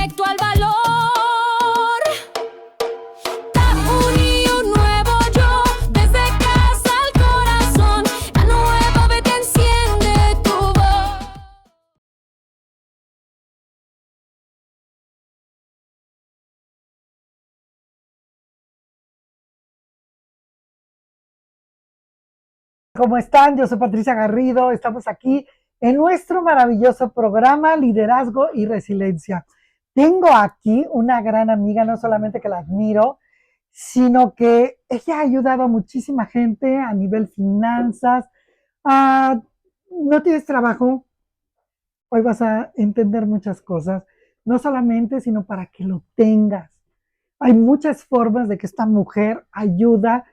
directo al valor. Da un nuevo yo, desde casa al corazón. La nueva vez enciende tu voz. ¿Cómo están? Yo soy Patricia Garrido, estamos aquí en nuestro maravilloso programa Liderazgo y Resiliencia. Tengo aquí una gran amiga, no solamente que la admiro, sino que ella ha ayudado a muchísima gente a nivel finanzas. No tienes trabajo, hoy vas a entender muchas cosas, no solamente, sino para que lo tengas. Hay muchas formas de que esta mujer ayuda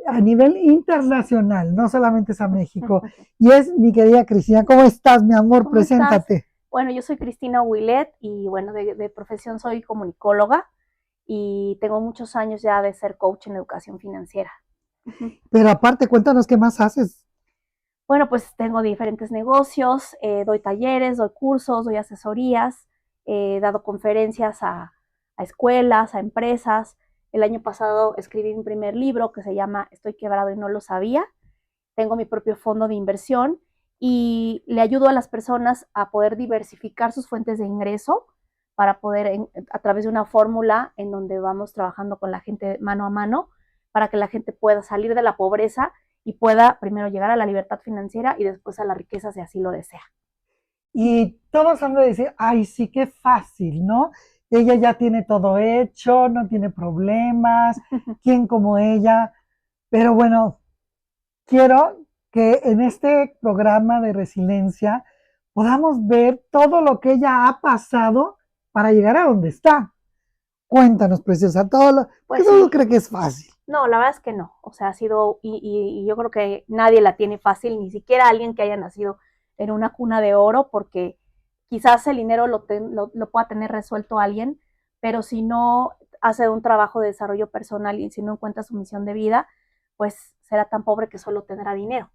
a nivel internacional, no solamente es a México. Y es mi querida Cristina. ¿Cómo estás, mi amor? ¿Cómo Preséntate. estás? Bueno, yo soy Cristina Ouillet y bueno, de profesión soy comunicóloga y tengo muchos años ya de ser coach en educación financiera. Pero aparte, cuéntanos qué más haces. Bueno, pues tengo diferentes negocios, doy talleres, doy cursos, doy asesorías, he dado conferencias a escuelas, a empresas. El año pasado escribí mi primer libro que se llama Estoy quebrado y no lo sabía. Tengo mi propio fondo de inversión y le ayudo a las personas a poder diversificar sus fuentes de ingreso para poder, a través de una fórmula en donde vamos trabajando con la gente mano a mano, para que la gente pueda salir de la pobreza y pueda primero llegar a la libertad financiera y después a la riqueza si así lo desea. Y todos han de decir, ay, sí, qué fácil, ¿no? Ella ya tiene todo hecho, no tiene problemas, ¿quién como ella? Pero bueno, quiero que en este programa de resiliencia podamos ver todo lo que ella ha pasado para llegar a donde está. Cuéntanos, preciosa, Pues todo sí, cree que es fácil. no, la verdad es que no. O sea, ha sido, y yo creo que nadie la tiene fácil, ni siquiera alguien que haya nacido en una cuna de oro, porque quizás el dinero lo pueda tener resuelto alguien, pero si no hace un trabajo de desarrollo personal y si no encuentra su misión de vida, pues será tan pobre que solo tendrá dinero.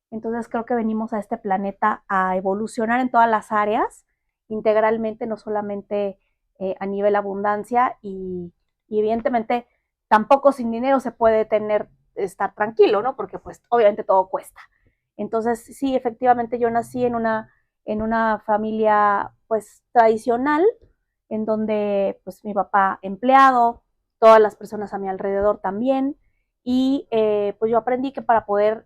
Entonces creo que venimos a este planeta a evolucionar en todas las áreas, integralmente, no solamente a nivel abundancia y evidentemente tampoco sin dinero se puede estar tranquilo, ¿no? Porque pues obviamente todo cuesta. Entonces sí, efectivamente yo nací en una familia pues tradicional, en donde pues mi papá empleado, todas las personas a mi alrededor también, y pues yo aprendí que para poder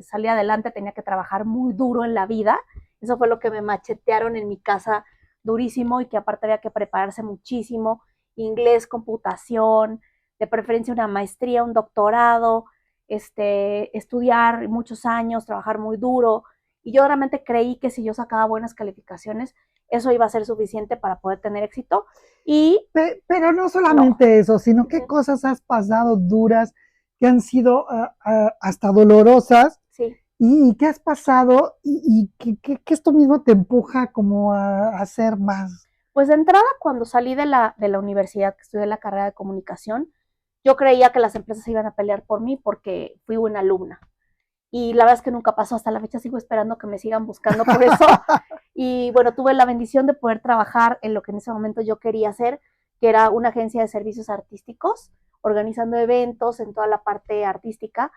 salir adelante tenía que trabajar muy duro en la vida. Eso fue lo que me machetearon en mi casa durísimo y que aparte había que prepararse muchísimo, inglés, computación, de preferencia una maestría, un doctorado, estudiar muchos años, trabajar muy duro. Y yo realmente creí que si yo sacaba buenas calificaciones, eso iba a ser suficiente para poder tener éxito. Y Pero no no. solamente eso, sino qué cosas has pasado duras, que han sido hasta dolorosas, Sí. y qué has pasado, y que esto mismo te empuja como a hacer más. Pues de entrada, cuando salí de la universidad, que estudié la carrera de comunicación, yo creía que las empresas iban a pelear por mí porque fui buena alumna. Y la verdad es que nunca pasó, hasta la fecha sigo esperando que me sigan buscando por eso. Y bueno, tuve la bendición de poder trabajar en lo que en ese momento yo quería hacer, que era una agencia de servicios artísticos, organizando eventos en toda la parte artística.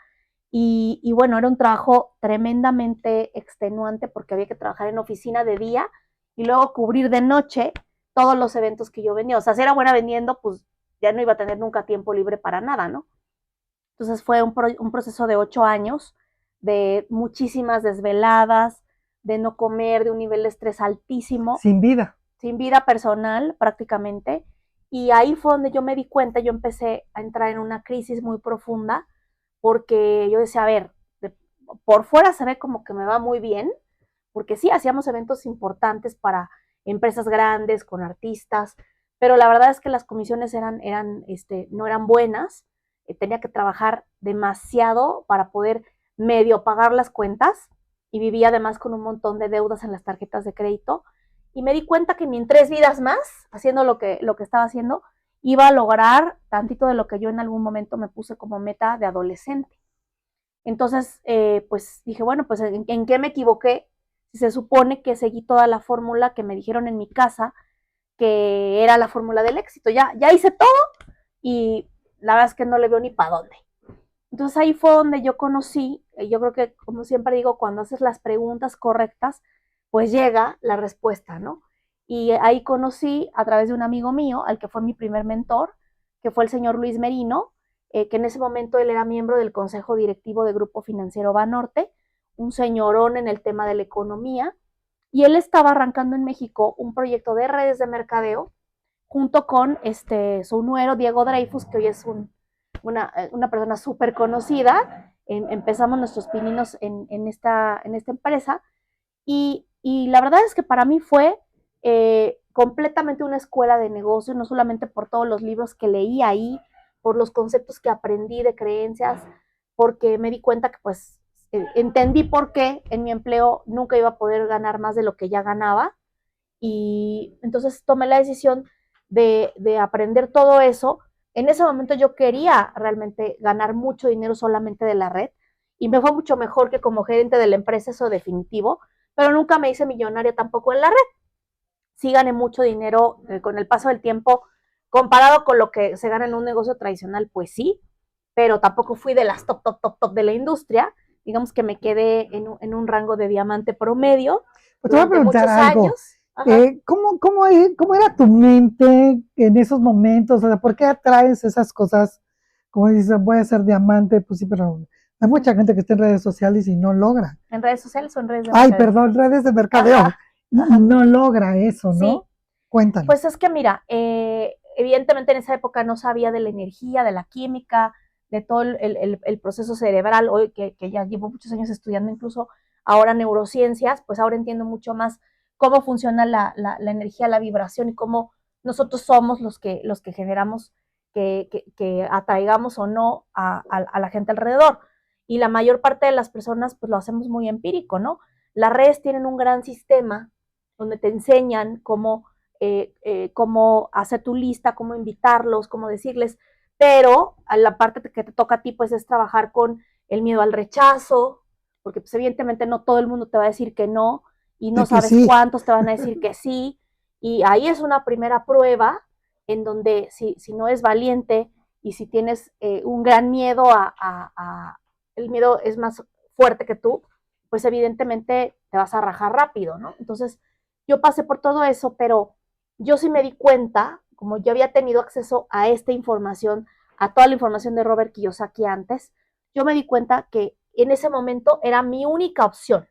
Y bueno, era un trabajo tremendamente extenuante porque había que trabajar en oficina de día y luego cubrir de noche todos los eventos que yo vendía. O sea, si era buena vendiendo, pues ya no iba a tener nunca tiempo libre para nada, ¿no? Entonces fue un proceso de 8 años, de muchísimas desveladas, de no comer, de un nivel de estrés altísimo, Sin vida. sin vida personal prácticamente. Y ahí fue donde yo me di cuenta, yo empecé a entrar en una crisis muy profunda, porque yo decía, a ver, por fuera se ve como que me va muy bien, porque sí, hacíamos eventos importantes para empresas grandes, con artistas, pero la verdad es que las comisiones no eran buenas, tenía que trabajar demasiado para poder medio pagar las cuentas y vivía además con un montón de deudas en las tarjetas de crédito y me di cuenta que ni en 3 vidas más, haciendo lo que estaba haciendo, iba a lograr tantito de lo que yo en algún momento me puse como meta de adolescente. Entonces, pues dije, bueno, pues ¿en qué me equivoqué? Si se supone que seguí toda la fórmula que me dijeron en mi casa, que era la fórmula del éxito. Ya hice todo y la verdad es que no le veo ni para dónde. Entonces ahí fue donde yo conocí, yo creo que como siempre digo, cuando haces las preguntas correctas, pues llega la respuesta, ¿no? Y ahí conocí a través de un amigo mío, al que fue mi primer mentor, que fue el señor Luis Merino, que en ese momento él era miembro del Consejo Directivo de Grupo Financiero Banorte, un señorón en el tema de la economía, y él estaba arrancando en México un proyecto de redes de mercadeo junto con su nuero Diego Dreyfus, que hoy es una persona súper conocida. Empezamos nuestros pininos en esta empresa y la verdad es que para mí fue completamente una escuela de negocio, no solamente por todos los libros que leí ahí, por los conceptos que aprendí de creencias, porque me di cuenta que pues entendí por qué en mi empleo nunca iba a poder ganar más de lo que ya ganaba y entonces tomé la decisión de aprender todo eso. En ese momento yo quería realmente ganar mucho dinero solamente de la red y me fue mucho mejor que como gerente de la empresa, eso definitivo, pero nunca me hice millonaria tampoco en la red. Sí gané mucho dinero con el paso del tiempo, comparado con lo que se gana en un negocio tradicional, pues sí, pero tampoco fui de las top de la industria. Digamos que me quedé en un rango de diamante promedio Pues te voy a durante preguntar muchos algo. años. Ajá. ¿Cómo era tu mente en esos momentos? O sea, ¿por qué atraes esas cosas? Como dices, voy a ser diamante, pues sí, pero hay mucha gente que está en redes sociales y no logra. ¿En redes sociales o en redes de Ay, mercadeo? perdón, redes de mercadeo. Ajá, Y ajá. no logra eso, ¿no? Sí, Cuéntanos. pues es que mira, evidentemente en esa época no sabía de la energía, de la química, de todo el proceso cerebral, hoy que ya llevo muchos años estudiando incluso ahora neurociencias, pues ahora entiendo mucho más cómo funciona la energía, la vibración y cómo nosotros somos los que generamos que atraigamos o no a la gente alrededor. Y la mayor parte de las personas pues lo hacemos muy empírico, ¿no? Las redes tienen un gran sistema donde te enseñan cómo hacer tu lista, cómo invitarlos, cómo decirles, pero a la parte que te toca a ti pues es trabajar con el miedo al rechazo, porque pues evidentemente no todo el mundo te va a decir que no y no Y que sabes sí. cuántos te van a decir que sí, y ahí es una primera prueba en donde si no es valiente y si tienes un gran miedo el miedo es más fuerte que tú, pues evidentemente te vas a rajar rápido, ¿no? Entonces yo pasé por todo eso, pero yo sí me di cuenta, como yo había tenido acceso a esta información, a toda la información de Robert Kiyosaki antes, yo me di cuenta que en ese momento era mi única opción.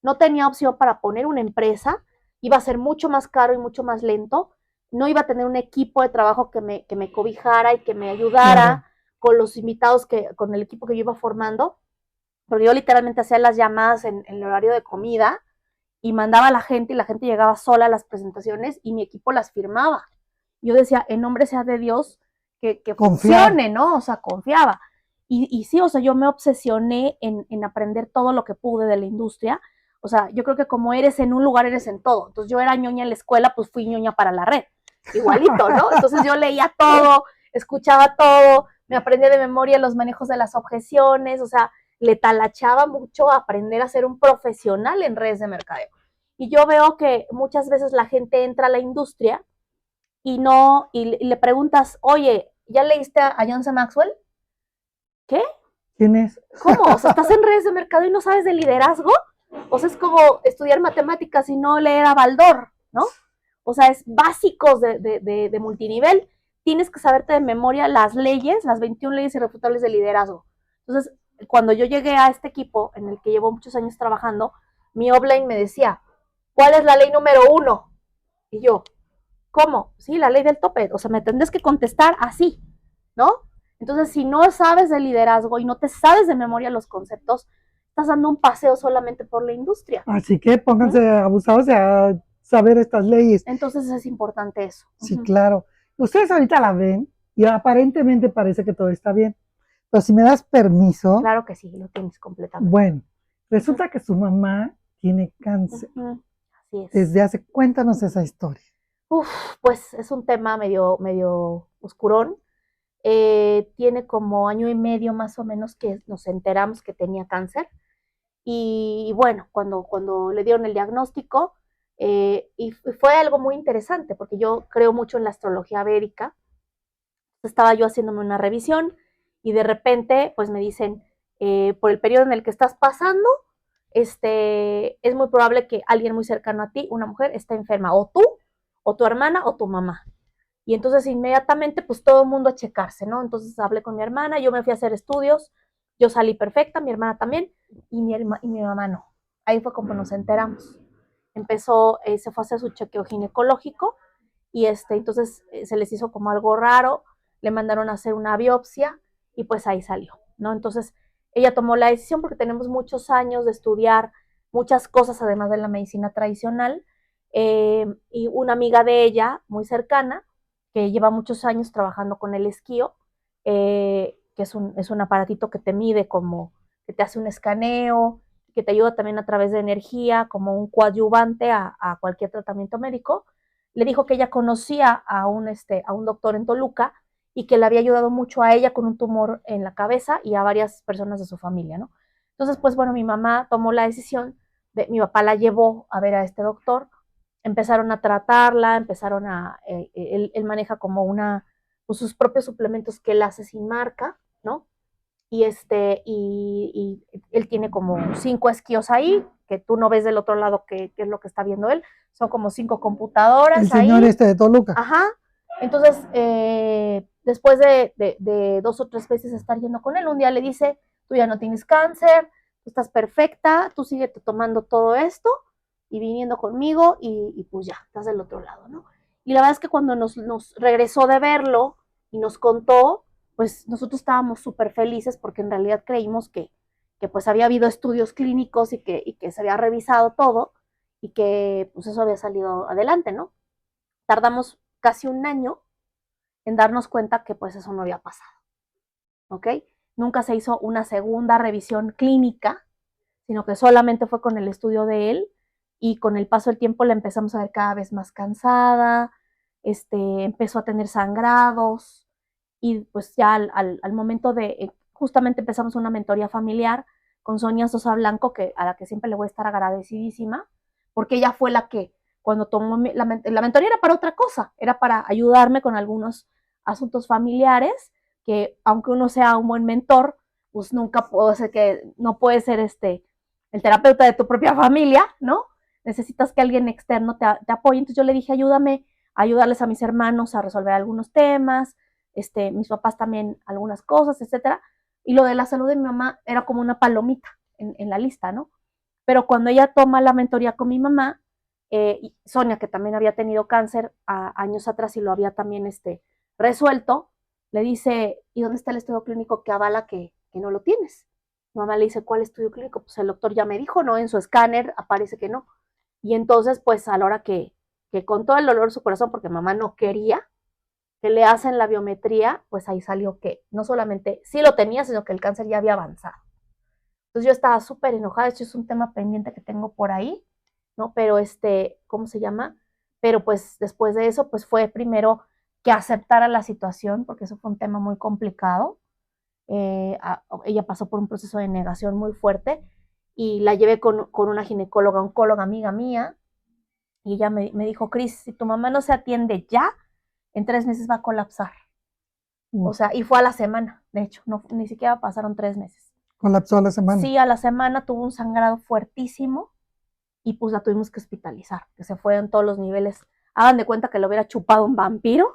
No tenía opción para poner una empresa, iba a ser mucho más caro y mucho más lento, no iba a tener un equipo de trabajo que me cobijara y que me ayudara Claro. con los invitados, con el equipo que yo iba formando, porque yo literalmente hacía las llamadas en el horario de comida y mandaba a la gente y la gente llegaba sola a las presentaciones y mi equipo las firmaba. Yo decía, en nombre sea de Dios, que funcione, ¿no? O sea, confiaba. Y sí, o sea, yo me obsesioné en aprender todo lo que pude de la industria. O sea, yo creo que como eres en un lugar, eres en todo. Entonces yo era ñoña en la escuela, pues fui ñoña para la red. Igualito, ¿no? Entonces yo leía todo, escuchaba todo, me aprendía de memoria los manejos de las objeciones, o sea, le talachaba mucho a aprender a ser un profesional en redes de mercadeo. Y yo veo que muchas veces la gente entra a la industria y le preguntas, oye, ¿ya leíste a John C. Maxwell? ¿Qué? ¿Quién es? ¿Cómo? O sea, estás en redes de mercado y no sabes de liderazgo. O sea, es como estudiar matemáticas y no leer a Baldor, ¿no? O sea, es básicos de multinivel. Tienes que saberte de memoria las leyes, las 21 leyes irrefutables de liderazgo. Entonces, cuando yo llegué a este equipo en el que llevo muchos años trabajando, mi offline me decía, ¿cuál es la ley número 1? Y yo, ¿cómo? Sí, la ley del tope. O sea, me tendrás que contestar así, ¿no? Entonces, si no sabes de liderazgo y no te sabes de memoria los conceptos, estás dando un paseo solamente por la industria. Así que pónganse abusados a saber estas leyes. Entonces es importante eso. Sí, claro. Ustedes ahorita la ven y aparentemente parece que todo está bien. Pero si me das permiso, Claro que sí, lo tienes completamente. bueno, resulta que su mamá tiene cáncer. Así es. Desde hace, cuéntanos esa historia. Pues es un tema medio oscurón. Tiene como año y medio más o menos que nos enteramos que tenía cáncer. Y bueno, cuando le dieron el diagnóstico, Y fue algo muy interesante porque yo creo mucho en la astrología védica. Estaba yo haciéndome una revisión y de repente pues me dicen, por el periodo en el que estás pasando, es muy probable que alguien muy cercano a ti, una mujer, esté enferma, o tú, o tu hermana, o tu mamá. Y entonces inmediatamente pues todo el mundo a checarse, ¿no? Entonces hablé con mi hermana, yo me fui a hacer estudios, yo salí perfecta, mi hermana también, y mi mamá no. Ahí fue como nos enteramos. Empezó, se fue a hacer su chequeo ginecológico y entonces se les hizo como algo raro, le mandaron a hacer una biopsia y pues ahí salió, ¿no? Entonces ella tomó la decisión porque tenemos muchos años de estudiar muchas cosas además de la medicina tradicional, y una amiga de ella muy cercana que lleva muchos años trabajando con el esquío, que es un aparatito que te mide como, que te hace un escaneo, que te ayuda también a través de energía, como un coadyuvante a cualquier tratamiento médico. Le dijo que ella conocía a un doctor en Toluca y que le había ayudado mucho a ella con un tumor en la cabeza y a varias personas de su familia, ¿no? Entonces, pues bueno, mi mamá tomó la decisión, mi papá la llevó a ver a este doctor, empezaron a tratarla, él maneja como pues sus propios suplementos que él hace sin marca, ¿no? Y él tiene como 5 esquíos ahí, que tú no ves del otro lado qué es lo que está viendo él, son como 5 computadoras. El señor ahí. de Toluca. Ajá, entonces, después de 2 o 3 veces estar yendo con él, un día le dice, tú ya no tienes cáncer, tú estás perfecta, tú sigue tomando todo esto y viniendo conmigo y pues ya, estás del otro lado, ¿no? Y la verdad es que cuando nos regresó de verlo y nos contó, pues nosotros estábamos súper felices porque en realidad creímos que pues había habido estudios clínicos y que se había revisado todo y que pues eso había salido adelante, ¿no? Tardamos casi un año en darnos cuenta que pues eso no había pasado, ¿ok? Nunca se hizo una segunda revisión clínica, sino que solamente fue con el estudio de él y con el paso del tiempo la empezamos a ver cada vez más cansada, empezó a tener sangrados y pues ya al momento de, justamente empezamos una mentoría familiar con Sonia Sosa Blanco, a la que siempre le voy a estar agradecidísima, porque ella fue la que cuando tomó la mentoría era para otra cosa, era para ayudarme con algunos asuntos familiares, que aunque uno sea un buen mentor, pues nunca puede ser que, no puede ser el terapeuta de tu propia familia, ¿no? Necesitas que alguien externo te apoye. Entonces yo le dije, ayúdame a ayudarles a mis hermanos a resolver algunos temas, mis papás también algunas cosas, etcétera. Y lo de la salud de mi mamá era como una palomita en la lista, ¿no? Pero cuando ella toma la mentoría con mi mamá, Sonia, que también había tenido cáncer años atrás y lo había también resuelto, le dice, ¿y dónde está el estudio clínico que avala que no lo tienes? Mi mamá le dice, ¿cuál estudio clínico? Pues el doctor ya me dijo, ¿no? En su escáner aparece que no. Y entonces, pues a la hora que con todo el dolor de su corazón, porque mamá no quería, que le hacen la biometría, pues ahí salió que no solamente sí lo tenía, sino que el cáncer ya había avanzado. Entonces yo estaba súper enojada, esto es un tema pendiente que tengo por ahí, ¿no? Pero ¿cómo se llama? Pero pues después de eso, pues fue primero que aceptara la situación, porque eso fue un tema muy complicado. Ella pasó por un proceso de negación muy fuerte y la llevé con una ginecóloga, oncóloga amiga mía, y ella me dijo, Cris, si tu mamá no se atiende ya, en 3 meses va a colapsar. O sea, y fue a la semana, de hecho, no, ni siquiera pasaron 3 meses. ¿Colapsó a la semana? Sí, a la semana tuvo un sangrado fuertísimo y pues la tuvimos que hospitalizar, que se fue en todos los niveles. Hagan de cuenta que lo hubiera chupado un vampiro,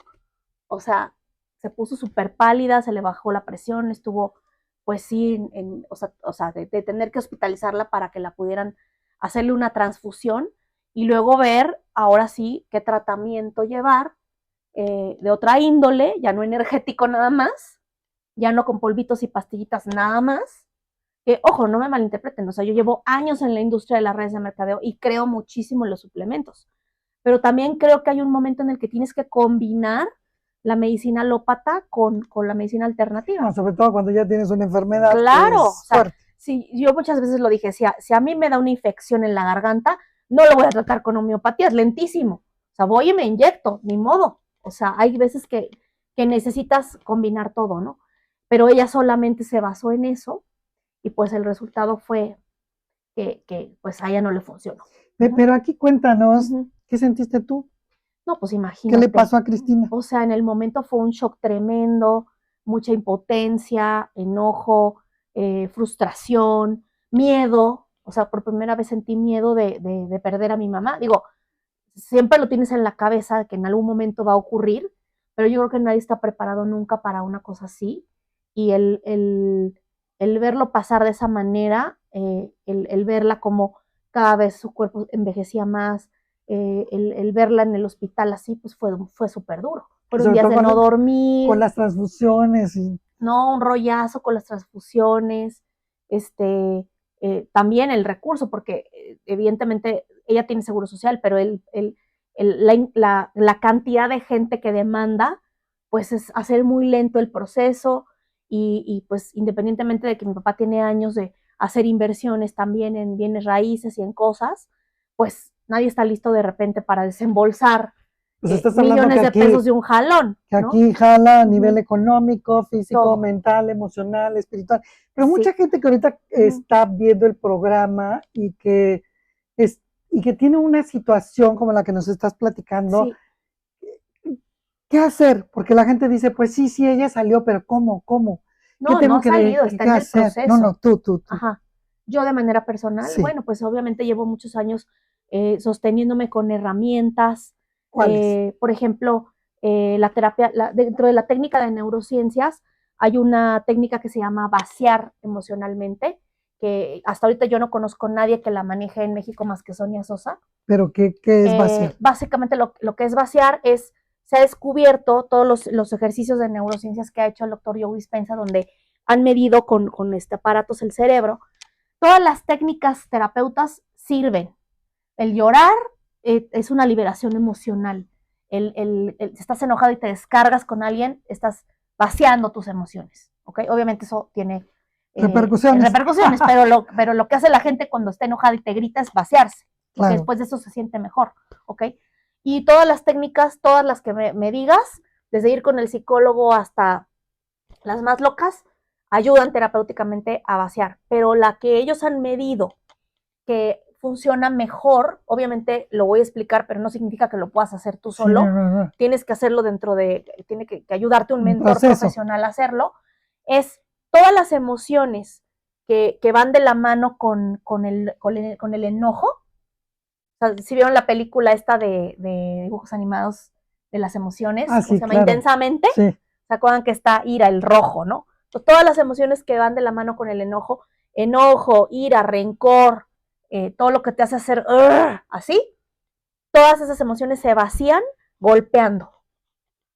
o sea, se puso súper pálida, se le bajó la presión, estuvo, pues sí, o sea de tener que hospitalizarla para que la pudieran hacerle una transfusión y luego ver, ahora sí, qué tratamiento llevar, de otra índole, ya no energético nada más, ya no con polvitos y pastillitas nada más, que, ojo, no me malinterpreten, o sea, yo llevo años en la industria de las redes de mercadeo y creo muchísimo en los suplementos, pero también creo que hay un momento en el que tienes que combinar la medicina alópata con la medicina alternativa. No, sobre todo cuando ya tienes una enfermedad. Claro, o sea, sí, yo muchas veces lo dije, si a mí me da una infección en la garganta, no lo voy a tratar con homeopatía, es lentísimo. O sea, voy y me inyecto, ni modo. O sea, hay veces que necesitas combinar todo, ¿no? Pero ella solamente se basó en eso y pues el resultado fue que pues a ella no le funcionó. Pero aquí cuéntanos, Ujú. ¿qué sentiste tú? No, pues ¿Qué le imagínate. pasó a Cristina? O sea, en el momento fue un shock tremendo, mucha impotencia, enojo, frustración, miedo. O sea, por primera vez sentí miedo de perder a mi mamá. Digo, siempre lo tienes en la cabeza de que en algún momento va a ocurrir, pero yo creo que nadie está preparado nunca para una cosa así. Y el verlo pasar de esa manera, el verla como cada vez su cuerpo envejecía más, el verla en el hospital así, pues fue súper duro. Fueron Sobre días todo de no con dormir, las transfusiones y no, un rollazo con las transfusiones, también el recurso, porque evidentemente ella tiene seguro social, pero la cantidad de gente que demanda, pues es hacer muy lento el proceso y pues independientemente de que mi papá tiene años de hacer inversiones también en bienes raíces y en cosas, pues nadie está listo de repente para desembolsar pues estás hablando millones que de aquí, pesos de un jalón, que ¿no? aquí jala a Ujú. nivel económico, físico, Todo. mental, emocional, espiritual. Pero Sí. mucha gente que ahorita está viendo el programa y que tiene una situación como la que nos estás platicando, Sí. ¿qué hacer? Porque la gente dice, pues sí, sí, ella salió, pero ¿cómo? ¿Qué No, tengo no ha salido, está que en el hacer? No, proceso. tú. Ajá. Yo de manera personal, Sí. bueno, pues obviamente llevo muchos años sosteniéndome con herramientas. ¿Cuáles? Por ejemplo, la terapia, dentro de la técnica de neurociencias hay una técnica que se llama vaciar emocionalmente, que hasta ahorita yo no conozco a nadie que la maneje en México más que Sonia Sosa. ¿Pero qué es vaciar? Básicamente lo que es vaciar es, se ha descubierto todos los ejercicios de neurociencias que ha hecho el doctor Joe Dispenza, donde han medido con aparatos el cerebro. Todas las técnicas terapeutas sirven. El llorar es una liberación emocional. Si estás enojado y te descargas con alguien, estás vaciando tus emociones. ¿Okay? Obviamente eso tiene Repercusiones. pero lo que hace la gente cuando está enojada y te grita es vaciarse, porque Claro. después de eso se siente mejor. ¿Okay? Y todas las técnicas, todas las que me digas, desde ir con el psicólogo hasta las más locas, ayudan terapéuticamente a vaciar, pero la que ellos han medido que funciona mejor, obviamente lo voy a explicar, pero no significa que lo puedas hacer tú solo, Sí, no. Tienes que hacerlo tiene que ayudarte un mentor proceso profesional a hacerlo, es todas las emociones que van de la mano con el enojo. O sea, si vieron la película esta de dibujos animados de las emociones, Ah, ¿cómo sí, se llama? claro. Intensamente, Sí. ¿se acuerdan que está ira, el rojo, ¿no? Entonces, todas las emociones que van de la mano con el enojo, ira, rencor, todo lo que te hace hacer así, todas esas emociones se vacían golpeando.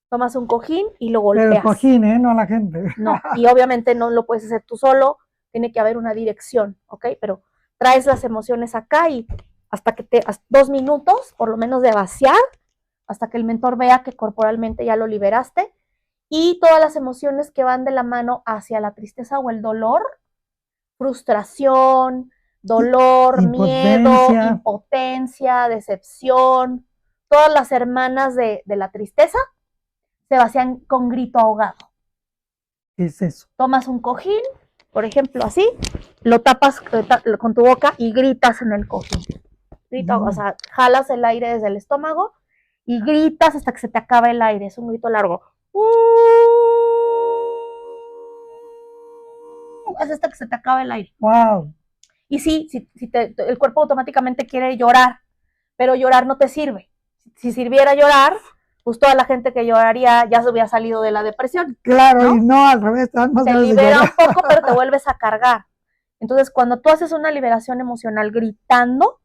Tomas un cojín y lo golpeas. Pero el cojín, no la gente. No, y obviamente no lo puedes hacer tú solo, tiene que haber una dirección, ¿ok? Pero traes las emociones acá y hasta 2 minutos, por lo menos de vaciar, hasta que el mentor vea que corporalmente ya lo liberaste, y todas las emociones que van de la mano hacia la tristeza o el dolor, frustración, dolor, miedo, impotencia, decepción, todas las hermanas de la tristeza se vacían con grito ahogado. ¿Qué es eso? Tomas un cojín, por ejemplo, así, lo tapas con tu boca y gritas en el cojín. O sea, jalas el aire desde el estómago y gritas hasta que se te acaba el aire. Es un grito largo. Es hasta que se te acaba el aire. Wow. Y sí, el cuerpo automáticamente quiere llorar, pero llorar no te sirve. Si sirviera llorar, pues toda la gente que lloraría ya se hubiera salido de la depresión. Claro, ¿no? Y no, al revés, te libera un poco, pero te vuelves a cargar. Entonces, cuando tú haces una liberación emocional gritando,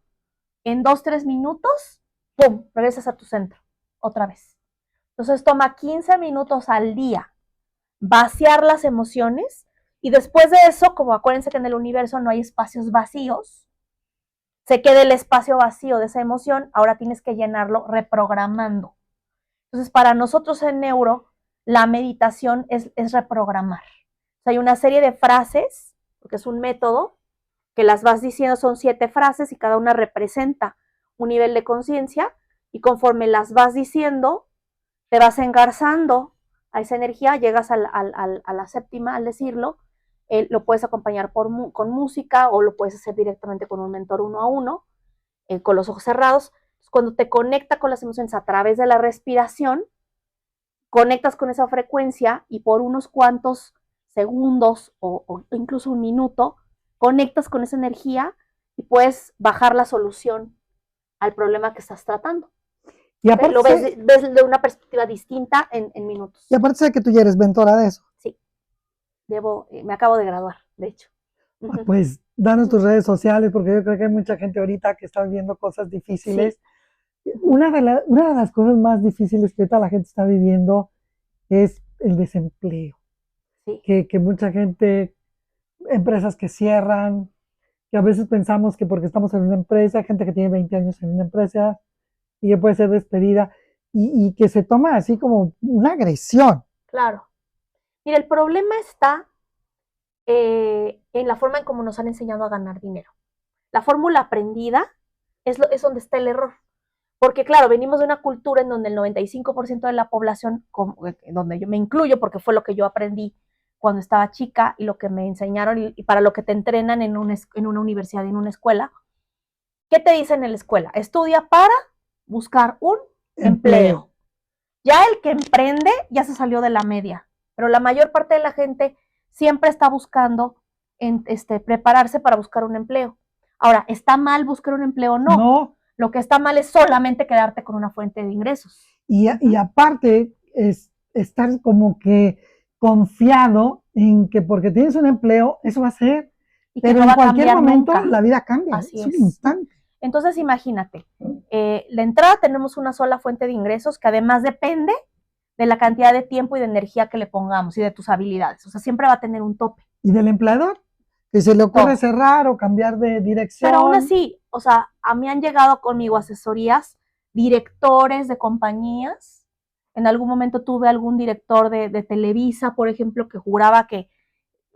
en 2-3 minutos, ¡pum!, regresas a tu centro, otra vez. Entonces, toma 15 minutos al día, vaciar las emociones, y después de eso, como acuérdense que en el universo no hay espacios vacíos, se queda el espacio vacío de esa emoción, ahora tienes que llenarlo reprogramando. Entonces, para nosotros en neuro, la meditación es reprogramar. O sea, hay una serie de frases, porque es un método, que las vas diciendo, son 7 frases y cada una representa un nivel de conciencia, y conforme las vas diciendo, te vas engarzando a esa energía, llegas a la séptima al decirlo, lo puedes acompañar con música o lo puedes hacer directamente con un mentor 1 a 1, con los ojos cerrados. Cuando te conecta con las emociones a través de la respiración, conectas con esa frecuencia y por unos cuantos segundos o incluso un minuto, conectas con esa energía y puedes bajar la solución al problema que estás tratando. Y aparte, Lo ves de una perspectiva distinta en minutos. y aparte sé que tú ya eres mentora de eso. Sí, me acabo de graduar, de hecho. Pues danos tus redes sociales, porque yo creo que hay mucha gente ahorita que está viviendo cosas difíciles. Sí. Una de las cosas más difíciles que ahorita la gente está viviendo es el desempleo. Sí. Que mucha gente, empresas que cierran, que a veces pensamos que porque estamos en una empresa, gente que tiene 20 años en una empresa y que puede ser despedida y que se toma así como una agresión. Claro. Mira, el problema está en la forma en cómo nos han enseñado a ganar dinero. La fórmula aprendida es donde está el error. Porque claro, venimos de una cultura en donde el 95% de la población, donde yo me incluyo porque fue lo que yo aprendí cuando estaba chica y lo que me enseñaron y para lo que te entrenan en una universidad y en una escuela. ¿Qué te dicen en la escuela? Estudia para buscar un empleo. Ya el que emprende ya se salió de la media, pero la mayor parte de la gente siempre está buscando prepararse para buscar un empleo. Ahora, ¿está mal buscar un empleo? No. No. Lo que está mal es solamente quedarte con una fuente de ingresos. Y aparte es estar como que confiado en que porque tienes un empleo, eso va a ser. Y que Pero no en va a cualquier cambiar momento nunca. la vida cambia. Así es un es. instante. Entonces, imagínate, la entrada tenemos una sola fuente de ingresos que además depende de la cantidad de tiempo y de energía que le pongamos y de tus habilidades. O sea, siempre va a tener un tope. Y del empleador, que se le ocurre No. cerrar o cambiar de dirección. Pero aún así, o sea, a mí han llegado conmigo asesorías, directores de compañías. En algún momento tuve algún director de Televisa, por ejemplo, que juraba que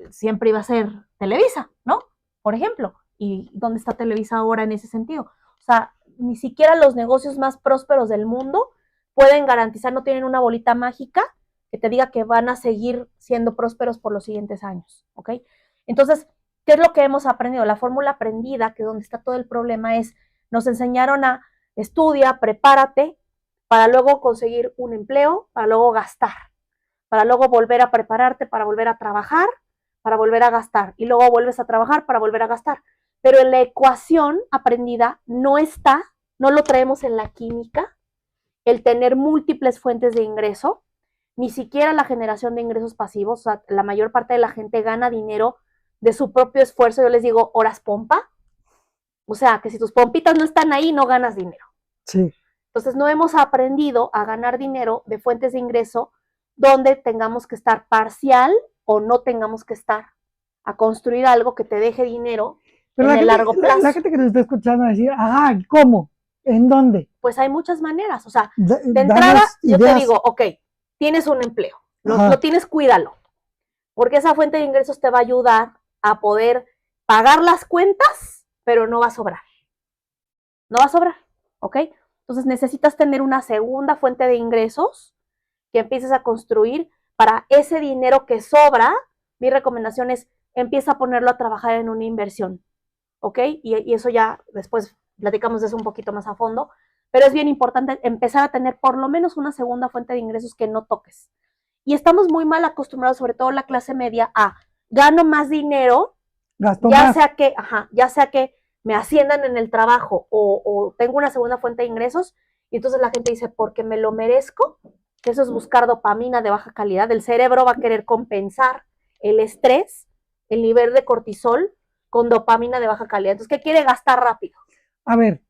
siempre iba a ser Televisa, ¿no? Por ejemplo. ¿Y dónde está Televisa ahora en ese sentido? O sea, ni siquiera los negocios más prósperos del mundo pueden garantizar, no tienen una bolita mágica que te diga que van a seguir siendo prósperos por los siguientes años, ¿ok? Entonces, ¿qué es lo que hemos aprendido? La fórmula aprendida, que donde está todo el problema es, nos enseñaron a estudia, prepárate, para luego conseguir un empleo, para luego gastar, para luego volver a prepararte, para volver a trabajar, para volver a gastar, y luego vuelves a trabajar para volver a gastar. Pero en la ecuación aprendida no está, no lo traemos en la química, el tener múltiples fuentes de ingreso, ni siquiera la generación de ingresos pasivos. O sea, la mayor parte de la gente gana dinero de su propio esfuerzo. Yo les digo horas pompa. O sea, que si tus pompitas no están ahí, no ganas dinero. Sí. Entonces, no hemos aprendido a ganar dinero de fuentes de ingreso donde tengamos que estar parcial o no tengamos que estar a construir algo que te deje dinero. Pero en el largo plazo. La gente que nos está escuchando va a decir, ¿cómo? ¿En dónde? Pues hay muchas maneras. O sea, de entrada, yo te digo, ok, tienes un empleo, lo tienes, cuídalo. Porque esa fuente de ingresos te va a ayudar a poder pagar las cuentas, pero no va a sobrar. No va a sobrar, ¿ok? Entonces necesitas tener una segunda fuente de ingresos que empieces a construir para ese dinero que sobra. Mi recomendación es, empieza a ponerlo a trabajar en una inversión. ¿Ok? Y eso ya después platicamos de eso un poquito más a fondo, pero es bien importante empezar a tener por lo menos una segunda fuente de ingresos que no toques. Y estamos muy mal acostumbrados, sobre todo la clase media, a gano más dinero, ya sea que me asciendan en el trabajo o tengo una segunda fuente de ingresos, y entonces la gente dice, porque me lo merezco, que eso es buscar dopamina de baja calidad. El cerebro va a querer compensar el estrés, el nivel de cortisol, con dopamina de baja calidad. Entonces, ¿qué quiere? Gastar rápido. A ver,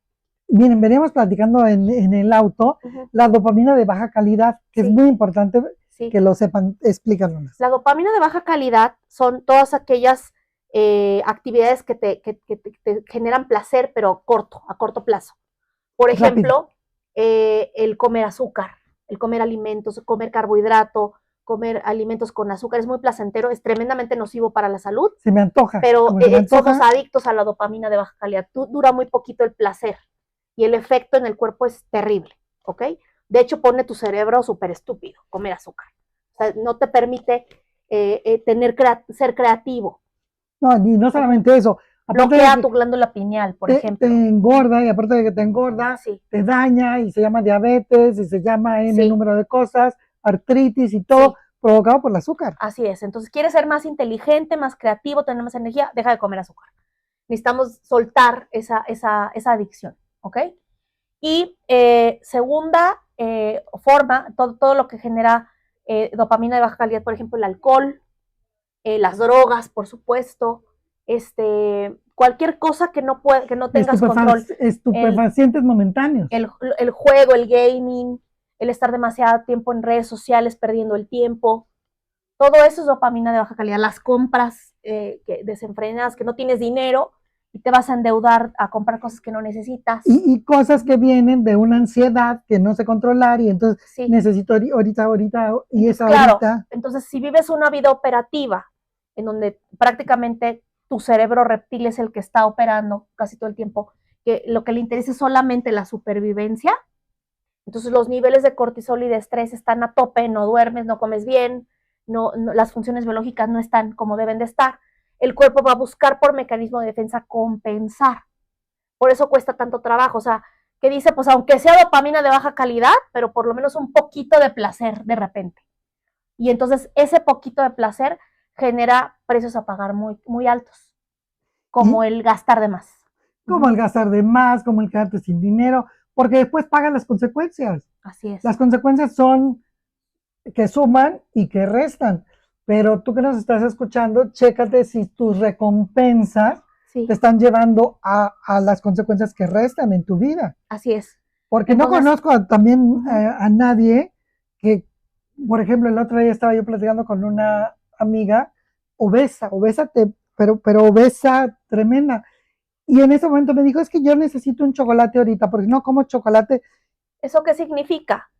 miren, veníamos platicando en el auto, la dopamina de baja calidad, que es muy importante que lo sepan, explícanos. La dopamina de baja calidad son todas aquellas actividades que te generan placer, pero a corto plazo. Por ejemplo, el comer azúcar, el comer alimentos, comer carbohidrato, comer alimentos con azúcar es muy placentero, es tremendamente nocivo para la salud. Se me antoja. Pero somos adictos a la dopamina de baja calidad. Dura muy poquito el placer y el efecto en el cuerpo es terrible, ¿ok? De hecho, pone tu cerebro súper estúpido, comer azúcar. O sea, no te permite ser creativo. No, y no solamente eso. Aparte bloquea de que tu glándula pineal, por te ejemplo. engorda, y aparte de que te engorda, Sí, te daña, y se llama diabetes, y se llama N Sí. número de cosas, artritis y todo, Sí. provocado por el azúcar. así es. Entonces, ¿quieres ser más inteligente, más creativo, tener más energía? Deja de comer azúcar. Necesitamos soltar esa adicción, ¿ok? Y segunda forma, todo lo que genera dopamina de baja calidad, por ejemplo, el alcohol, las drogas, por supuesto, cualquier cosa que no tengas control, Estupefacientes momentáneos. el juego, el gaming, el estar demasiado tiempo en redes sociales perdiendo el tiempo, todo eso es dopamina de baja calidad. Las compras desenfrenadas, que no tienes dinero y te vas a endeudar a comprar cosas que no necesitas. Y cosas que vienen de una ansiedad que no sé controlar, y entonces Sí. necesito ahorita, y esa Claro, ahorita. entonces si vives una vida operativa en donde prácticamente tu cerebro reptil es el que está operando casi todo el tiempo, que lo que le interesa es solamente la supervivencia, entonces los niveles de cortisol y de estrés están a tope, no duermes, no comes bien, las funciones biológicas no están como deben de estar. El cuerpo va a buscar por mecanismo de defensa compensar. Por eso cuesta tanto trabajo. O sea, que dice, pues aunque sea dopamina de baja calidad, pero por lo menos un poquito de placer de repente. Y entonces ese poquito de placer genera precios a pagar muy, muy altos, como el gastar de más. Como el gastar de más, como el quedarte sin dinero, porque después pagan las consecuencias. Así es. Las consecuencias son que suman y que restan. Pero tú que nos estás escuchando, chécate si tus recompensas Sí, te están llevando a las consecuencias que restan en tu vida. así es. Porque Entonces, no conozco también a nadie que, por ejemplo, el otro día estaba yo platicando con una amiga obesa, pero obesa tremenda. Y en ese momento me dijo, es que yo necesito un chocolate ahorita, porque no como chocolate. ¿Eso qué significa?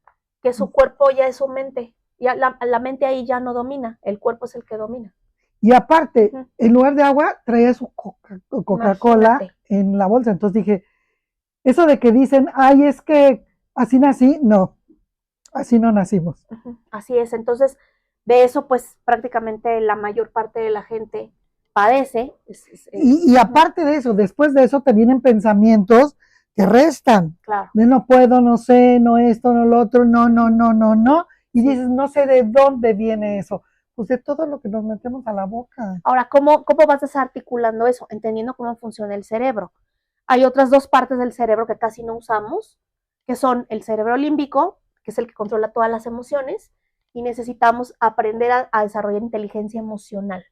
Que su cuerpo ya es su mente. Ya la mente ahí ya no domina, el cuerpo es el que domina. Y aparte, en lugar de agua, traía su Coca-Cola Imagínate. en la bolsa. Entonces dije, eso de que dicen, ay, es que así nací, no, así no nacimos. Así es. Entonces, de eso, pues prácticamente la mayor parte de la gente padece. Y aparte de eso, después de eso te vienen pensamientos que restan. Claro. De no puedo, no sé, no esto, no lo otro, no. Y dices, no sé de dónde viene eso. Pues de todo lo que nos metemos a la boca. Ahora, ¿cómo vas desarticulando eso? Entendiendo cómo funciona el cerebro. Hay otras dos partes del cerebro que casi no usamos, que son el cerebro límbico, que es el que controla todas las emociones, y necesitamos aprender a desarrollar inteligencia emocional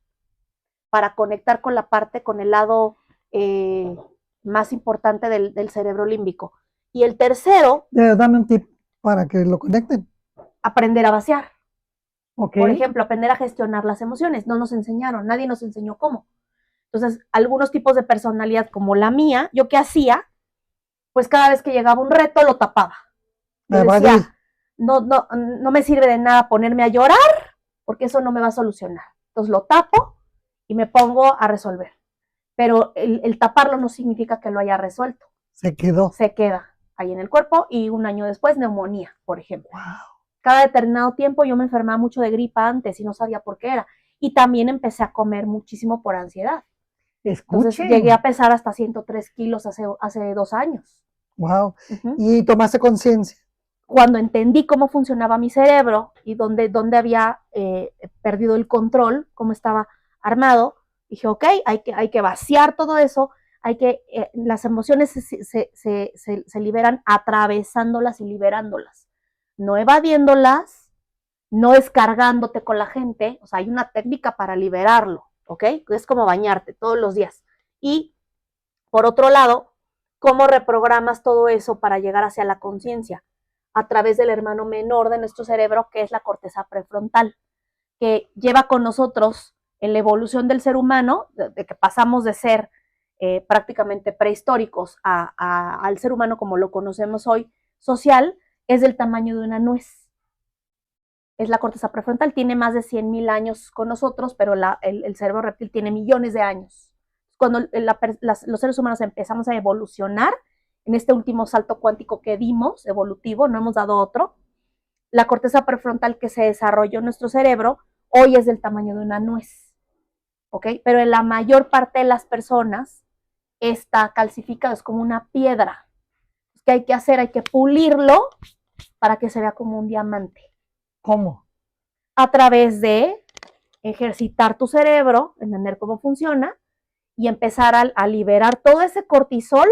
para conectar con la parte, con el lado más importante del cerebro límbico. Y el tercero, Dame un tip para que lo conecten. aprender a vaciar. Okay. Por ejemplo, aprender a gestionar las emociones. No nos enseñaron, nadie nos enseñó cómo. Entonces, algunos tipos de personalidad como la mía, ¿yo qué hacía? Pues cada vez que llegaba un reto lo tapaba. Yo decía, no me sirve de nada ponerme a llorar porque eso no me va a solucionar. Entonces lo tapo y me pongo a resolver. Pero el taparlo no significa que lo haya resuelto. Se quedó. Se queda ahí en el cuerpo y un año después neumonía, por ejemplo. Wow. Cada determinado tiempo yo me enfermaba mucho de gripa antes y no sabía por qué era. Y también empecé a comer muchísimo por ansiedad. Escuchen. Entonces llegué a pesar hasta 103 kilos hace 2 años. Wow. Y tomaste conciencia. Cuando entendí cómo funcionaba mi cerebro y dónde había perdido el control, cómo estaba armado, dije, ok, hay que vaciar todo eso, las emociones se liberan atravesándolas y liberándolas, no evadiéndolas, no descargándote con la gente. O sea, hay una técnica para liberarlo, ¿ok? Es como bañarte todos los días. Y, por otro lado, ¿cómo reprogramas todo eso para llegar hacia la conciencia? A través del hermano menor de nuestro cerebro, que es la corteza prefrontal, que lleva con nosotros en la evolución del ser humano, de que pasamos de ser prácticamente prehistóricos al ser humano como lo conocemos hoy, social, es del tamaño de una nuez. Es la corteza prefrontal, tiene más de 100,000 años con nosotros, pero el cerebro reptil tiene millones de años. Cuando los seres humanos empezamos a evolucionar, en este último salto cuántico que dimos, evolutivo, no hemos dado otro, la corteza prefrontal que se desarrolló en nuestro cerebro, hoy es del tamaño de una nuez, ¿ok? Pero en la mayor parte de las personas está calcificado, es como una piedra. ¿Qué hay que hacer? Hay que pulirlo para que se vea como un diamante. ¿Cómo? A través de ejercitar tu cerebro, entender cómo funciona y empezar a liberar todo ese cortisol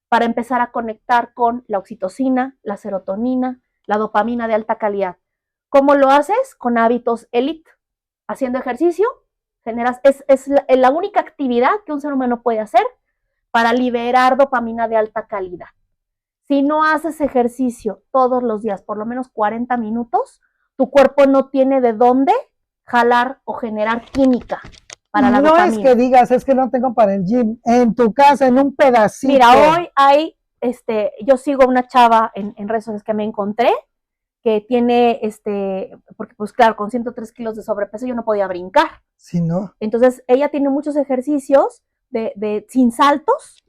para empezar a conectar con la oxitocina, la serotonina, la dopamina de alta calidad. ¿Cómo lo haces? Con hábitos élite, haciendo ejercicio, es la única actividad que un ser humano puede hacer para liberar dopamina de alta calidad. Si no haces ejercicio todos los días, por lo menos 40 minutos, tu cuerpo no tiene de dónde jalar o generar química para la dopamina. No es que digas, es que no tengo para el gym. En tu casa, en un pedacito. Mira, hoy hay, yo sigo una chava en redes sociales que me encontré, que tiene, porque pues claro, con 103 kilos de sobrepeso yo no podía brincar. Sí, ¿no? Entonces, ella tiene muchos ejercicios sin saltos,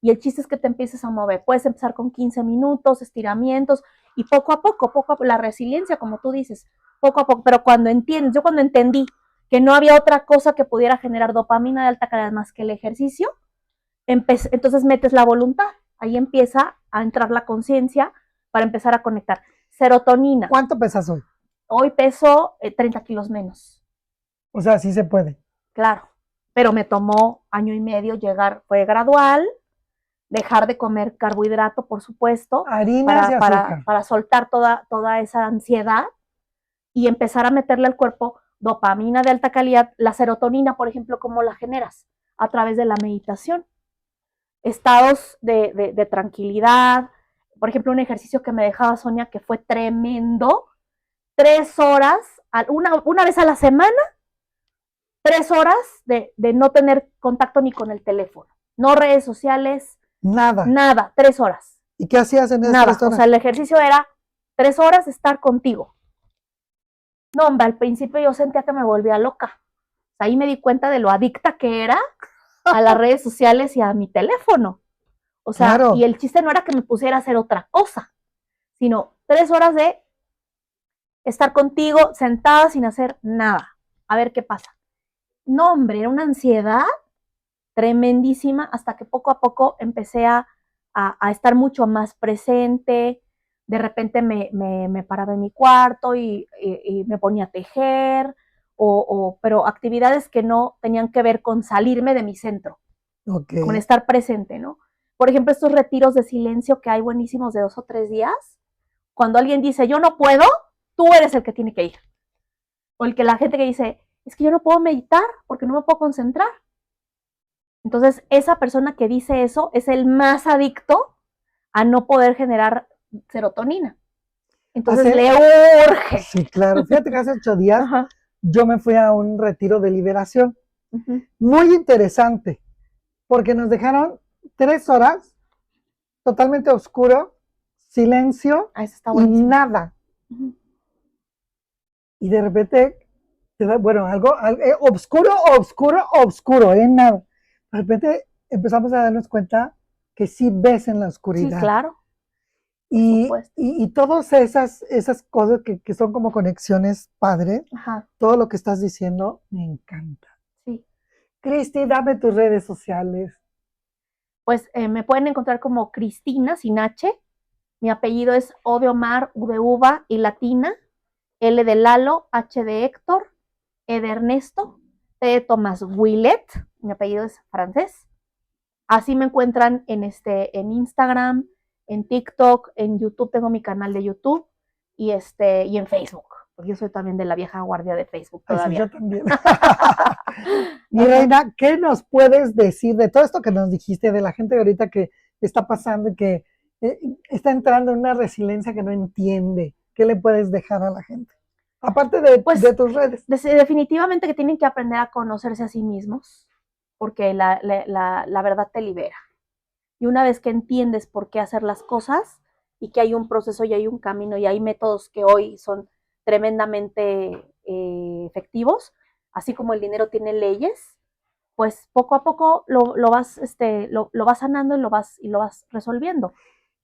y el chiste es que te empieces a mover. Puedes empezar con 15 minutos, estiramientos, y poco a poco, la resiliencia, como tú dices, poco a poco. Pero cuando entiendes, yo cuando entendí que no había otra cosa que pudiera generar dopamina de alta calidad más que el ejercicio, entonces metes la voluntad. Ahí empieza a entrar la conciencia para empezar a conectar. Serotonina. ¿Cuánto pesas hoy? Hoy peso 30 kilos menos. O sea, sí se puede. Claro, pero me tomó 1 año y medio llegar, fue gradual, dejar de comer carbohidrato, por supuesto, Harinas y azúcar. para soltar toda esa ansiedad y empezar a meterle al cuerpo dopamina de alta calidad. La serotonina, por ejemplo, ¿cómo la generas? A través de la meditación. Estados de tranquilidad. Por ejemplo, un ejercicio que me dejaba Sonia que fue tremendo, 3 horas, una vez a la semana, 3 horas de no tener contacto ni con el teléfono, no redes sociales, nada, 3 horas. ¿Y qué hacías en esas 3 horas? O sea, el ejercicio era 3 horas de estar contigo. No, hombre, al principio yo sentía que me volvía loca. Ahí me di cuenta de lo adicta que era a las redes sociales y a mi teléfono. O sea, claro. Y el chiste no era que me pusiera a hacer otra cosa, sino 3 horas de estar contigo sentada sin hacer nada. A ver qué pasa. No, hombre, era una ansiedad tremendísima hasta que poco a poco empecé a estar mucho más presente. De repente me paraba en mi cuarto y me ponía a tejer, pero actividades que no tenían que ver con salirme de mi centro, con estar presente, ¿no? Por ejemplo, estos retiros de silencio que hay buenísimos de 2 o 3 días, cuando alguien dice, yo no puedo, tú eres el que tiene que ir. O la gente que dice, es que yo no puedo meditar porque no me puedo concentrar. Entonces, esa persona que dice eso es el más adicto a no poder generar serotonina. Entonces, le urge. Sí, claro. Fíjate que hace 8 días yo me fui a un retiro de liberación. Muy interesante, porque nos dejaron 3 horas totalmente oscuro, silencio y nada. Y de repente, bueno, algo oscuro, nada. De repente empezamos a darnos cuenta que sí ves en la oscuridad. Sí, claro. Y todas esas cosas que son como conexiones padre, todo lo que estás diciendo me encanta. Sí. Cristi, dame tus redes sociales. Pues me pueden encontrar como Cristina, sin H. Mi apellido es O de Omar, U de uva y latina, L de Lalo, H de Héctor, E de Ernesto, T de Tomás Willet. Mi apellido es francés. Así me encuentran en Instagram, en TikTok, en YouTube, tengo mi canal de YouTube y en Facebook, porque yo soy también de la vieja guardia de Facebook todavía. Ay, sí, yo también. Mi reina, ¿qué nos puedes decir de todo esto que nos dijiste, de la gente ahorita que está pasando y que está entrando en una resiliencia que no entiende? ¿Qué le puedes dejar a la gente? Aparte de tus redes. Definitivamente que tienen que aprender a conocerse a sí mismos, porque la verdad te libera. Y una vez que entiendes por qué hacer las cosas y que hay un proceso y hay un camino y hay métodos que hoy son tremendamente efectivos, así como el dinero tiene leyes, pues poco a poco lo vas sanando y lo vas resolviendo.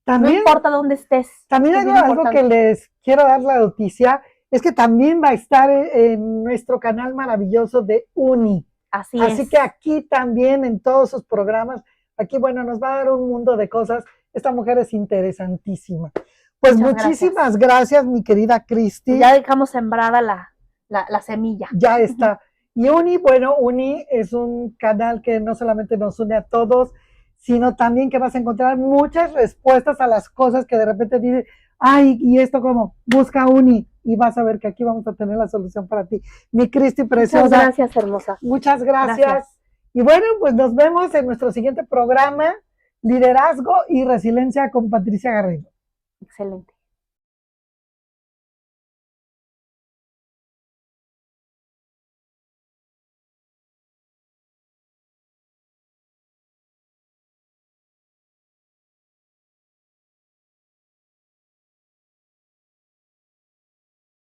También, no importa dónde estés. También algo que les quiero dar la noticia es que también va a estar en nuestro canal maravilloso de Uni. Así que aquí también en todos sus programas Aquí, bueno, nos va a dar un mundo de cosas. Esta mujer es interesantísima. Pues Muchas muchísimas gracias, mi querida Cristi. Ya dejamos sembrada la semilla. Ya está. Y Uni, bueno, Uni es un canal que no solamente nos une a todos, sino también que vas a encontrar muchas respuestas a las cosas que de repente dices, ay, ¿y esto cómo? Busca Uni y vas a ver que aquí vamos a tener la solución para ti. Mi Cristi preciosa. Muchas gracias, hermosa. Muchas gracias. Gracias. Y bueno, pues nos vemos en nuestro siguiente programa, Liderazgo y Resiliencia con Patricia Garrido. Excelente.